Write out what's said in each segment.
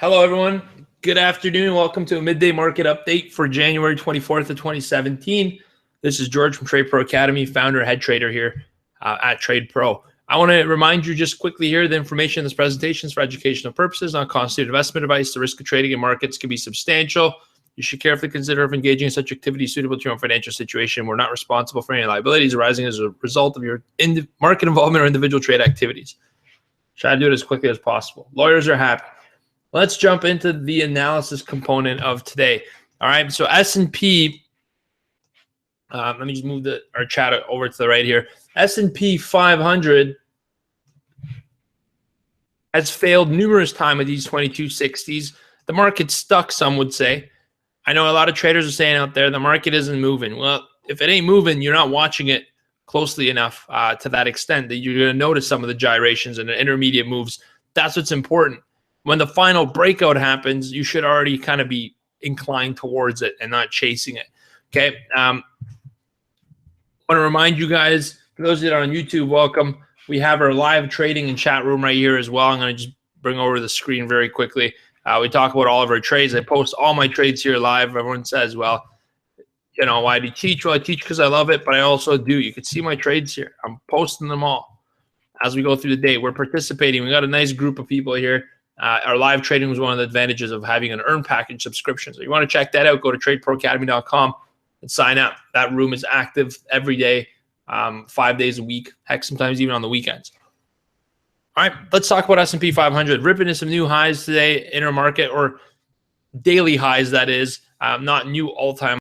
Hello, everyone. Good afternoon. Welcome to a midday market update for January 24th of 2017. This is George from Trade Pro Academy, founder, head trader here at Trade Pro. I want to remind you just quickly here, the information in this presentation is for educational purposes, not constitute investment advice. The risk of trading in markets can be substantial. You should carefully consider if engaging in such activities suitable to your own financial situation. We're not responsible for any liabilities arising as a result of your market involvement or individual trade activities. Try to do it as quickly as possible. Lawyers are happy. Let's jump into the analysis component of today. All right, so S&P, let me just move our chat over to the right here. S&P 500 has failed numerous times with these 2260s. The market's stuck, some would say. I know a lot of traders are saying out there the market isn't moving. Well, if it ain't moving, you're not watching it closely enough to that extent that you're going to notice some of the gyrations and the intermediate moves. That's what's important. When the final breakout happens, you should already kind of be inclined towards it and not chasing it. Okay. I want to remind you guys, for those that are on YouTube, welcome. We have our live trading and chat room right here as well. I'm going to just bring over the screen very quickly. We talk about all of our trades. I post all my trades here live. Everyone says, well, you know, why do you teach? Well, I teach because I love it, but I also do. You can see my trades here. I'm posting them all as we go through the day. We're participating. We got a nice group of people here. Our live trading was one of the advantages of having an earn package subscription. So you want to check that out, go to tradeproacademy.com and sign up. That room is active every day, 5 days a week, heck, sometimes even on the weekends. All right, let's talk about S&P 500. Ripping into some new highs today, intermarket, or daily highs, that is, not new all-time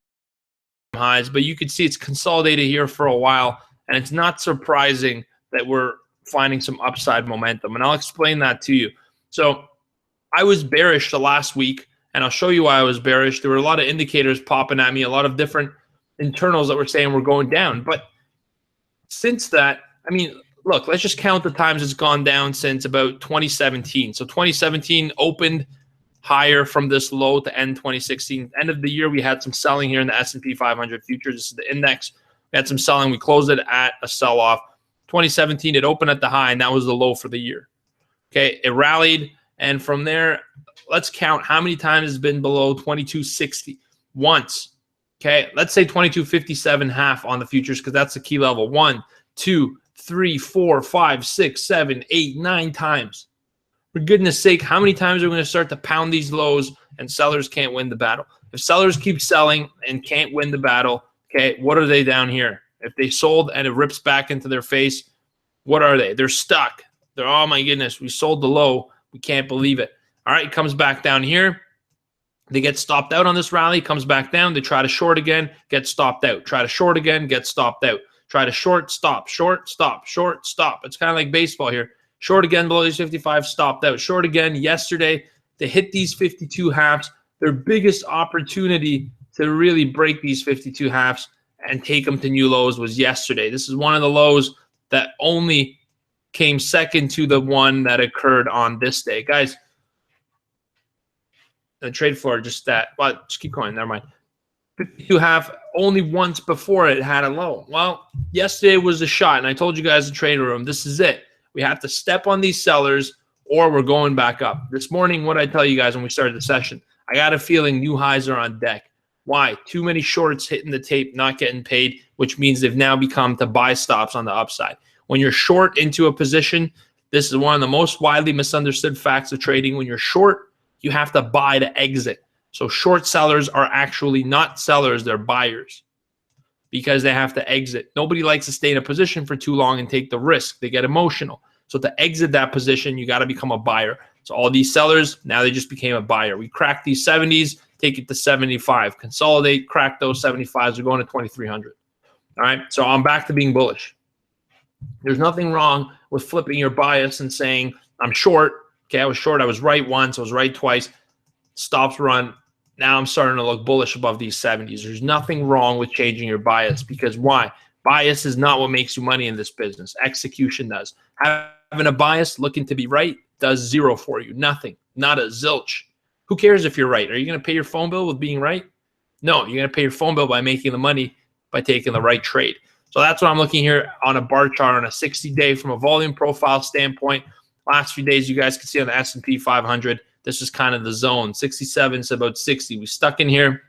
highs, but you can see it's consolidated here for a while, and it's not surprising that we're finding some upside momentum, and I'll explain that to you. So I was bearish the last week, and I'll show you why I was bearish. There were a lot of indicators popping at me, a lot of different internals that were saying we're going down. But since that, I mean, look, let's just count the times it's gone down since about 2017. So 2017 opened higher from this low to end 2016. End of the year, we had some selling here in the S&P 500 futures. This is the index. We had some selling. We closed it at a sell-off. 2017, it opened at the high, and that was the low for the year. Okay, it rallied, and from there, let's count how many times it's been below 2260. Once. Okay, let's say 2257.5 on the futures because that's the key level. 1, 2, 3, 4, 5, 6, 7, 8, 9 times. For goodness sake, how many times are we going to start to pound these lows and sellers can't win the battle? If sellers keep selling and can't win the battle, okay, what are they down here? If they sold and it rips back into their face, what are they? They're stuck. They're, oh my goodness, we sold the low. We can't believe it. All right, it comes back down here. They get stopped out on this rally, comes back down. They try to short again, get stopped out. Try to short again, get stopped out. Try to short, stop, short, stop, short, stop. It's kind of like baseball here. Short again below these 55, stopped out. Short again yesterday. They hit these 52 halves. Their biggest opportunity to really break these 52 halves and take them to new lows was yesterday. This is one of the lows that only came second to the one that occurred on this day. Guys, the trade floor just that. Well, just keep going. Never mind. 52 half, only once before it had a low. Well, yesterday was a shot, and I told you guys in the trading room, this is it. We have to step on these sellers or we're going back up. This morning, what did I tell you guys when we started the session? I got a feeling new highs are on deck. Why? Too many shorts hitting the tape, not getting paid, which means they've now become to buy stops on the upside. When you're short into a position, this is one of the most widely misunderstood facts of trading. When you're short, you have to buy to exit. So short sellers are actually not sellers, they're buyers because they have to exit. Nobody likes to stay in a position for too long and take the risk. They get emotional. So to exit that position, you got to become a buyer. So all these sellers, now they just became a buyer. We cracked these 70s, take it to 75. Consolidate, crack those 75s. We're going to 2,300. All right, so I'm back to being bullish. There's nothing wrong with flipping your bias and saying, I'm short. Okay, I was short. I was right once. I was right twice. Stops run. Now I'm starting to look bullish above these 70s. There's nothing wrong with changing your bias because why? Bias is not what makes you money in this business. Execution does. Having a bias looking to be right does zero for you. Nothing. Not a zilch. Who cares if you're right? Are you going to pay your phone bill with being right? No, you're going to pay your phone bill by making the money by taking the right trade. So that's what I'm looking here on a bar chart on a 60-day from a volume profile standpoint. Last few days, you guys can see on the S&P 500, This is kind of the zone. 67 to about 60. We stuck in here,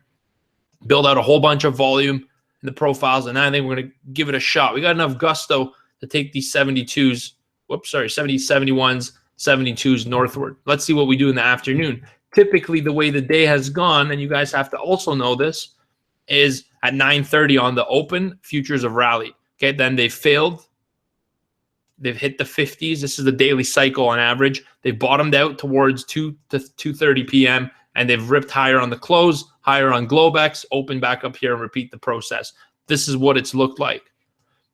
build out a whole bunch of volume in the profiles, and I think we're going to give it a shot. We got enough gusto to take these 72s, 71s, 72s northward. Let's see what we do in the afternoon. Typically, the way the day has gone, and you guys have to also know this, is at 9:30 on the open, futures have rallied. Okay, then they failed. They've hit the 50s. This is the daily cycle on average. They've bottomed out towards 2 to 2:30 p.m., and they've ripped higher on the close, higher on Globex, open back up here and repeat the process. This is what it's looked like.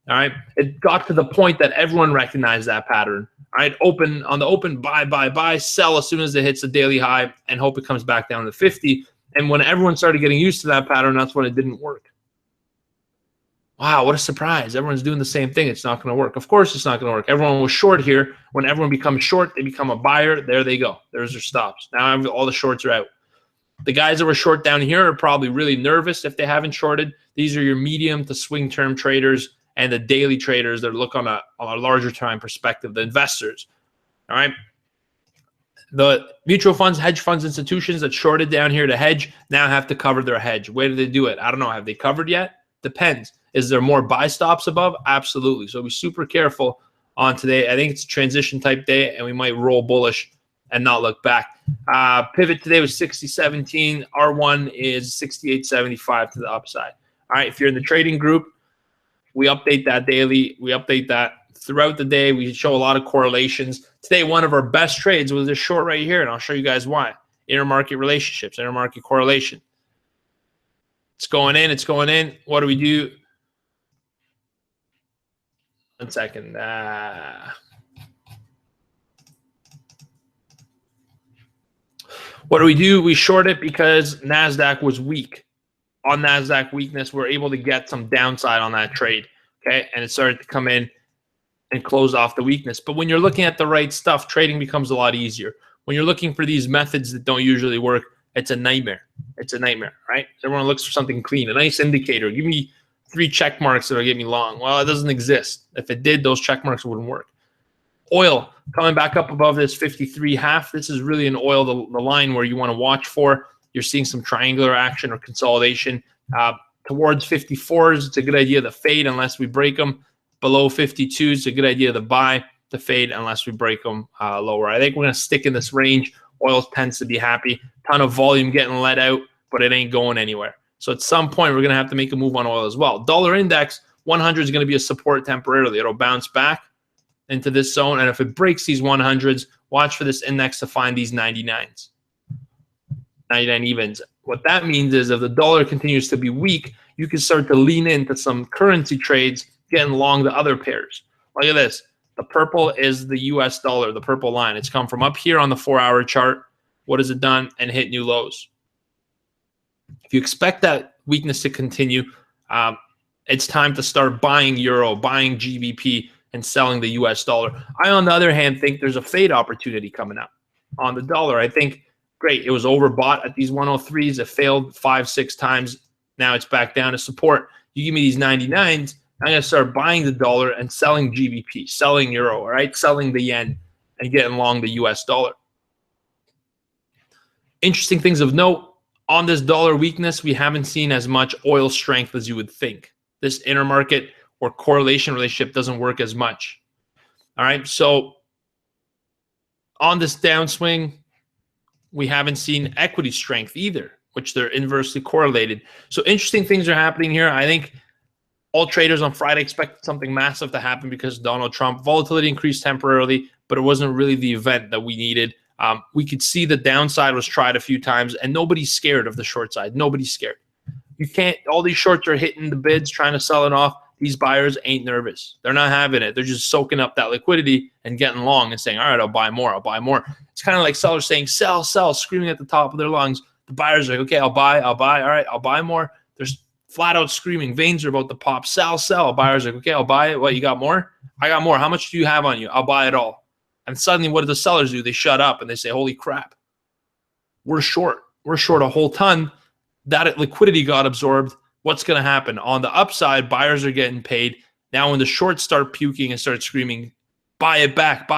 All right, it got to the point that everyone recognized that pattern. All right, open on the open, buy, sell as soon as it hits the daily high and hope it comes back down to 50. And when everyone started getting used to that pattern, that's when it didn't work. Wow, what a surprise. Everyone's doing the same thing. It's not going to work. Of course it's not going to work. Everyone was short here. When everyone becomes short, they become a buyer. There they go. There's their stops. Now all the shorts are out. The guys that were short down here are probably really nervous if they haven't shorted. These are your medium to swing term traders and the daily traders that look on a larger time perspective, the investors. All right. The mutual funds, hedge funds, institutions that shorted down here to hedge now have to cover their hedge. Where do they do it? I don't know. Have they covered yet? Depends. Is there more buy stops above? Absolutely. So be super careful on today. I think it's a transition type day, and we might roll bullish and not look back. Pivot today was 60.17. R1 is 68.75 to the upside. All right. If you're in the trading group, we update that daily. We update that throughout the day. We show a lot of correlations. Today, one of our best trades was this short right here, and I'll show you guys why. Intermarket relationships, intermarket correlation. It's going in. It's going in. What do we do? 1 second. What do? We short it because NASDAQ was weak. On NASDAQ weakness, we're able to get some downside on that trade, okay? And it started to come in and close off the weakness. But when you're looking at the right stuff, trading becomes a lot easier. When you're looking for these methods that don't usually work, it's a nightmare. It's a nightmare, right? Everyone looks for something clean, a nice indicator. Give me 3 check marks that'll get me long. Well, it doesn't exist. If it did, those check marks wouldn't work. Oil coming back up above this 53.5. This is really an oil, the line where you want to watch for. You're seeing some triangular action or consolidation. Towards 54s, it's a good idea to fade unless we break them. Below 52s, it's a good idea to buy, to fade unless we break them lower. I think we're going to stick in this range. Oil tends to be happy. Ton of volume getting let out, but it ain't going anywhere. So at some point, we're going to have to make a move on oil as well. Dollar index, 100 is going to be a support temporarily. It'll bounce back into this zone. And if it breaks these 100s, watch for this index to find these 99s. 99 evens. What that means is if the dollar continues to be weak, you can start to lean into some currency trades, getting long the other pairs. Look at this. The purple is the US dollar, the purple line. It's come from up here on the 4-hour chart. What has it done? And hit new lows. If you expect that weakness to continue, it's time to start buying euro, buying GBP, and selling the US dollar. I, on the other hand, think there's a fade opportunity coming up on the dollar. I think, great, it was overbought at these 103s. It failed 5-6 times. Now it's back down to support. You give me these 99s, I'm going to start buying the dollar and selling GBP, selling euro, all right, selling the yen, and getting long the US dollar. Interesting things of note, on this dollar weakness, we haven't seen as much oil strength as you would think. This intermarket or correlation relationship doesn't work as much. All right, so on this downswing, we haven't seen equity strength either, which they're inversely correlated. So interesting things are happening here. I think all traders on Friday expected something massive to happen because of Donald Trump. Volatility increased temporarily, but it wasn't really the event that we needed. We could see the downside was tried a few times, and nobody's scared of the short side. Nobody's scared. You can't, all these shorts are hitting the bids, trying to sell it off. These buyers ain't nervous. They're not having it. They're just soaking up that liquidity and getting long and saying, all right, I'll buy more. I'll buy more. It's kind of like sellers saying, sell, sell, screaming at the top of their lungs. The buyers are like, okay, I'll buy. All right, I'll buy more. There's flat out screaming. Veins are about to pop. Sell, sell. Buyers are like, okay, I'll buy it. What, you got more? I got more. How much do you have on you? I'll buy it all. And suddenly what do the sellers do? They shut up and they say, holy crap, we're short. We're short a whole ton. That liquidity got absorbed. What's going to happen? On the upside, buyers are getting paid. Now when the shorts start puking and start screaming, buy it back,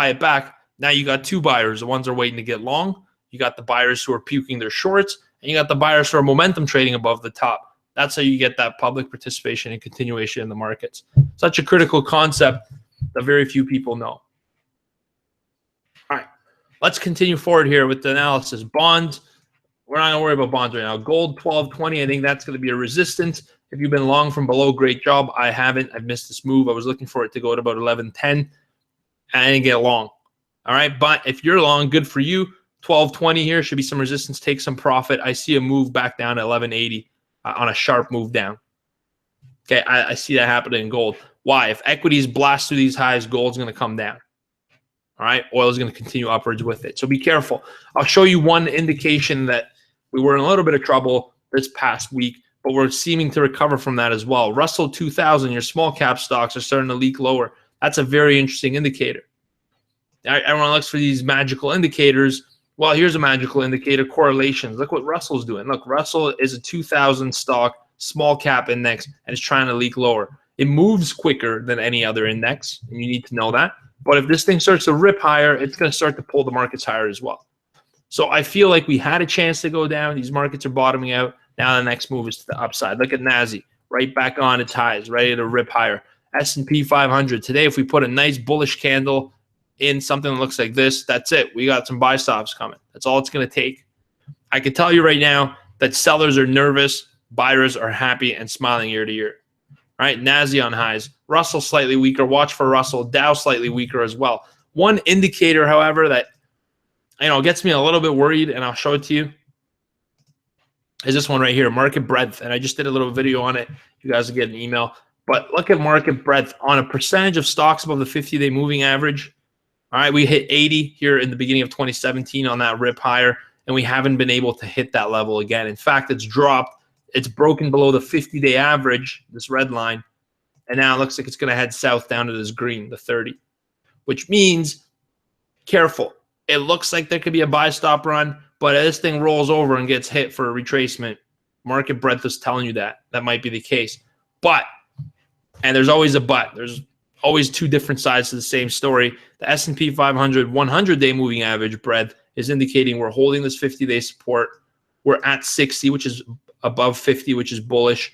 now you got 2 buyers. The ones are waiting to get long You got the buyers who are puking their shorts, and you got the buyers who are momentum trading above the top. That's how you get that public participation and continuation in the markets. Such a critical concept that very few people know. All right, let's continue forward here with the analysis. Bonds, we're not going to worry about bonds right now. Gold, 12.20, I think that's going to be a resistance. If you've been long from below, great job. I haven't. I've missed this move. I was looking for it to go to about 11.10, and I didn't get long. All right, but if you're long, good for you. 12.20 here should be some resistance. Take some profit. I see a move back down to 11.80 on a sharp move down. Okay, I see that happening in gold. Why? If equities blast through these highs, gold's going to come down. All right, oil is going to continue upwards with it. So be careful. I'll show you one indication that we were in a little bit of trouble this past week, but we're seeming to recover from that as well. Russell 2000, your small cap stocks are starting to leak lower. That's a very interesting indicator. Everyone looks for these magical indicators. Well, here's a magical indicator, correlations. Look what Russell's doing. Look, Russell is a 2000 stock, small cap index, and it's trying to leak lower. It moves quicker than any other index, and you need to know that. But if this thing starts to rip higher, it's going to start to pull the markets higher as well. So I feel like we had a chance to go down. These markets are bottoming out. Now the next move is to the upside. Look at NASI, right back on its highs, ready to rip higher. S&P 500. Today, if we put a nice bullish candle in something that looks like this, that's it. We got some buy stops coming. That's all it's going to take. I can tell you right now that sellers are nervous, buyers are happy and smiling year to year. All right, NASI on highs. Russell slightly weaker. Watch for Russell. Dow slightly weaker as well. One indicator, however, that gets me a little bit worried, and I'll show it to you, is this one right here, market breadth. And I just did a little video on it. You guys will get an email. But look at market breadth on a percentage of stocks above the 50-day moving average. All right, we hit 80 here in the beginning of 2017 on that rip higher, and we haven't been able to hit that level again. In fact, it's dropped. It's broken below the 50-day average, this red line, and now it looks like it's going to head south down to this green, the 30, which means careful. It looks like there could be a buy stop run, but as this thing rolls over and gets hit for a retracement, market breadth is telling you that might be the case. But, and there's always a but, there's always two different sides to the same story. The S&P 500 100-day moving average breadth is indicating we're holding this 50-day support. We're at 60, which is above 50, which is bullish.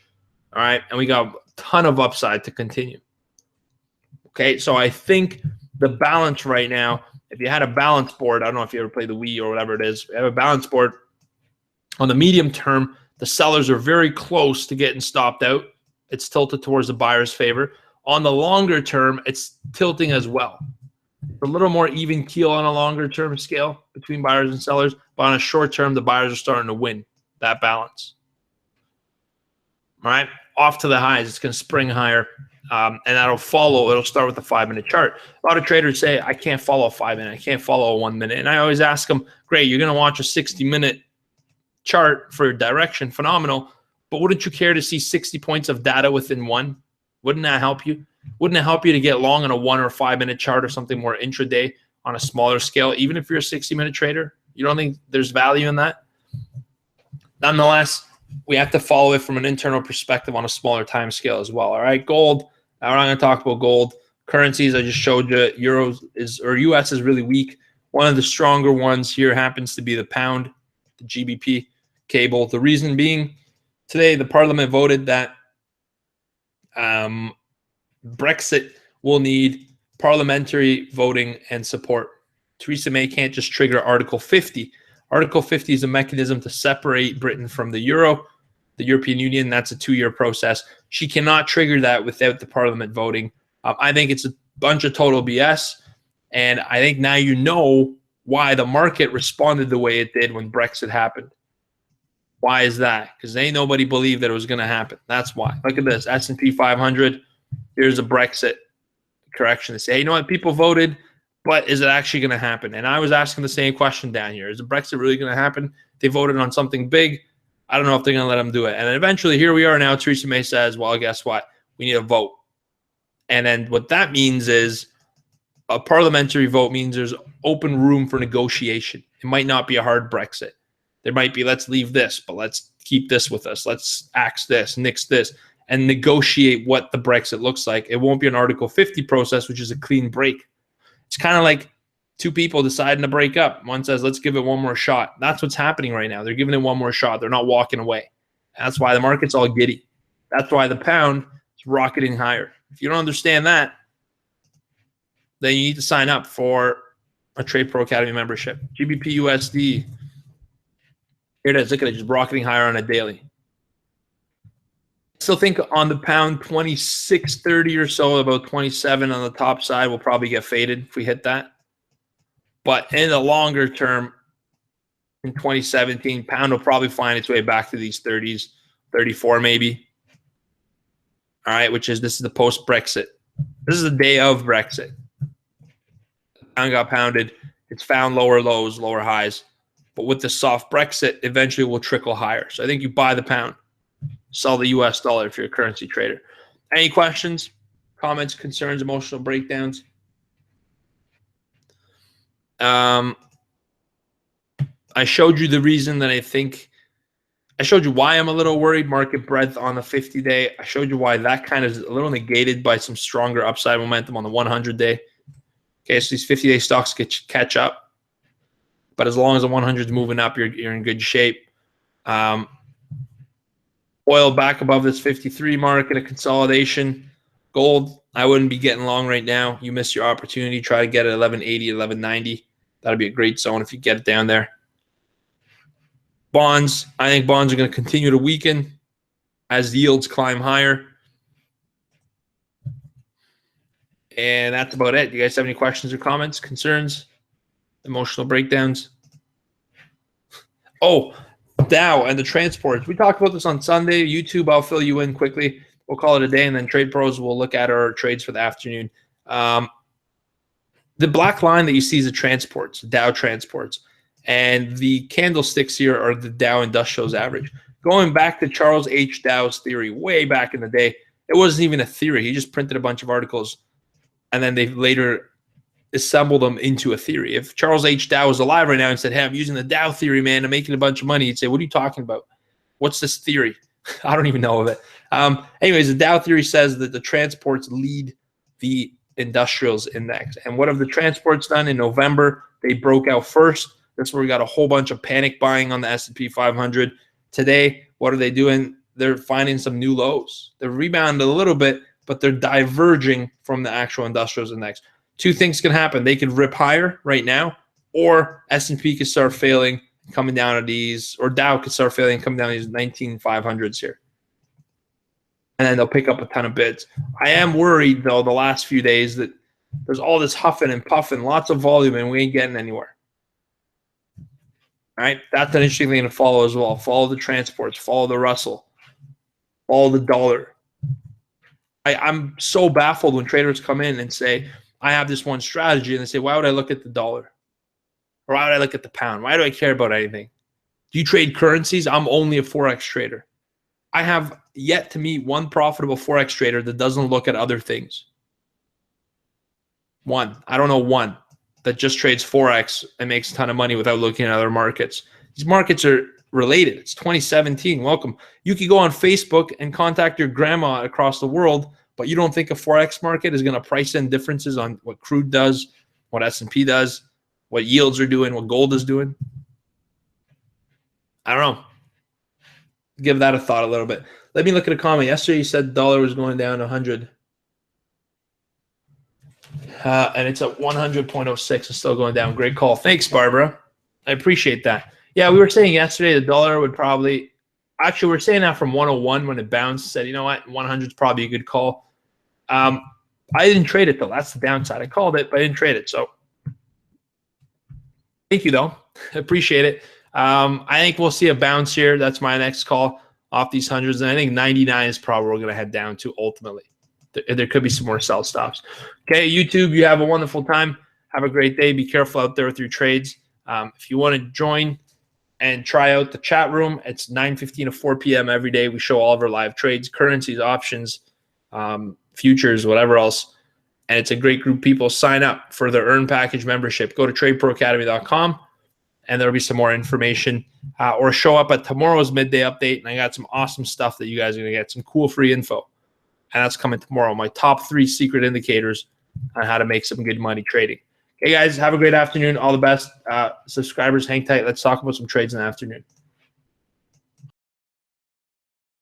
All right, and we got a ton of upside to continue. Okay, so I think the balance right now, if you had a balance board, I don't know if you ever play the Wii or whatever it is, if you have a balance board, on the medium term, the sellers are very close to getting stopped out. It's tilted towards the buyer's favor. On the longer term, it's tilting as well. A little more even keel on a longer term scale between buyers and sellers, but on a short term, the buyers are starting to win that balance. All right, off to the highs. It's going to spring higher, and that'll follow. It'll start with the 5-minute chart. A lot of traders say, I can't follow a 5-minute. I can't follow a 1 minute. And I always ask them, great, you're going to watch a 60-minute chart for direction. Phenomenal. But wouldn't you care to see 60 points of data within one? Wouldn't that help you? Wouldn't it help you to get long on a 1 or 5-minute chart or something more intraday on a smaller scale, even if you're a 60-minute trader? You don't think there's value in that? Nonetheless, we have to follow it from an internal perspective on a smaller time scale as well. All right, gold. Now we're not going to talk about gold. Currencies, I just showed you. US is really weak. One of the stronger ones here happens to be the pound, the GBP cable. The reason being, today the parliament voted that Brexit will need parliamentary voting and support. Theresa May can't just trigger Article 50. Article 50 is a mechanism to separate Britain from the Euro, the European Union. That's a 2-year process. She cannot trigger that without the parliament voting. I think it's a bunch of total BS. And I think now you know why the market responded the way it did when Brexit happened. Why is that? Because ain't nobody believed that it was going to happen. That's why. Look at this, S&P 500. Here's a Brexit correction. They say, hey, you know what? People voted, but is it actually going to happen? And I was asking the same question down here. Is the Brexit really going to happen? They voted on something big. I don't know if they're going to let them do it. And then eventually, here we are now. Theresa May says, well, guess what? We need a vote. And then what that means is a parliamentary vote means there's open room for negotiation. It might not be a hard Brexit. There might be, let's leave this, but let's keep this with us. Let's axe this, nix this, and negotiate what the Brexit looks like. It won't be an Article 50 process, which is a clean break. It's kind of like Two people deciding to break up. One says, let's give it one more shot. That's what's happening right now. They're giving it one more shot. They're not walking away. That's why the market's all giddy. That's why the pound is rocketing higher. If you don't understand that, then you need to sign up for a Trade Pro Academy membership. GBPUSD. Here it is. Look at it, just rocketing higher on a daily. Still think on the pound 26.30 or so, about 27 on the top side will probably get faded if we hit that. But in the longer term, in 2017, pound will probably find its way back to these 30s, 34 maybe. All right, this is the post-Brexit. This is the day of Brexit. Pound got pounded. It's found lower lows, lower highs. But with the soft Brexit, eventually will trickle higher. So I think you buy the pound, sell the US dollar if you're a currency trader. Any questions, comments, concerns, emotional breakdowns? I showed you the reason that I showed you why I'm a little worried, market breadth on the 50-day. I showed you why that kind of is a little negated by some stronger upside momentum on the 100-day. Okay, so these 50-day stocks catch up. But as long as the 100 is moving up, you're in good shape. Oil back above this 53 mark in a consolidation. Gold, I wouldn't be getting long right now. You missed your opportunity. Try to get it 1180, 1190. That'd be a great zone if you get it down there. Bonds, I think bonds are going to continue to weaken as yields climb higher. And that's about it. Do you guys have any questions or comments, concerns, emotional breakdowns? Oh, Dow and the transports. We talked about this on Sunday. YouTube, I'll fill you in quickly. We'll call it a day, and then Trade Pros will look at our trades for the afternoon. The black line that you see is the transports, Dow transports. And the candlesticks here are the Dow Industrials average. Going back to Charles H. Dow's theory way back in the day, it wasn't even a theory. He just printed a bunch of articles, and then they later assembled them into a theory. If Charles H. Dow was alive right now and said, hey, I'm using the Dow theory, man, I'm making a bunch of money, he'd say, what are you talking about? What's this theory? I don't even know of it. Anyways, the Dow theory says that the transports lead the industrials index. And what have the transports done in November? They broke out first. That's where we got a whole bunch of panic buying on the SP500. Today, what are they doing? They're finding some new lows. They're rebounded a little bit, but they're diverging from the actual industrials index. Two things can happen. They could rip higher right now, or S&P could start failing, coming down to these, or Dow could start failing, coming down to these 19,500s here. And then they'll pick up a ton of bids. I am worried, though, the last few days that there's all this huffing and puffing, lots of volume, and we ain't getting anywhere. All right, that's an interesting thing to follow as well. Follow the transports, follow the Russell, follow the dollar. I'm so baffled when traders come in and say, I have this one strategy, and they say, why would I look at the dollar? Or why would I look at the pound? Why do I care about anything? Do you trade currencies? I'm only a Forex trader. I have yet to meet one profitable Forex trader that doesn't look at other things. One. I don't know one that just trades Forex and makes a ton of money without looking at other markets. These markets are related. It's 2017. Welcome. You could go on Facebook and contact your grandma across the world, but you don't think a Forex market is going to price in differences on what crude does, what S&P does, what yields are doing, what gold is doing? I don't know. Give that a thought a little bit. Let me look at a comment. Yesterday you said the dollar was going down 100. And it's at 100.06. It's still going down. Great call. Thanks, Barbara. I appreciate that. Yeah, we were saying yesterday the dollar would probably – actually, we were saying that from 101 when it bounced. Said, you know what, 100 is probably a good call. I didn't trade it, though. That's the downside. I called it, but I didn't trade it. So thank you, though. I appreciate it. I think we'll see a bounce here. That's my next call off these hundreds. And I think 99 is probably where we're going to head down to ultimately. There could be some more sell stops. Okay, YouTube, you have a wonderful time. Have a great day. Be careful out there with your trades. If you want to join and try out the chat room, it's 9:15 to 4 p.m. every day. We show all of our live trades, currencies, options, futures, whatever else. And it's a great group of people. Sign up for their Earn Package membership. Go to tradeproacademy.com, and there'll be some more information. Or show up at tomorrow's midday update, and I got some awesome stuff that you guys are going to get, some cool free info. And that's coming tomorrow. My top 3 secret indicators on how to make some good money trading. Hey, guys, have a great afternoon. All the best. Subscribers, hang tight. Let's talk about some trades in the afternoon.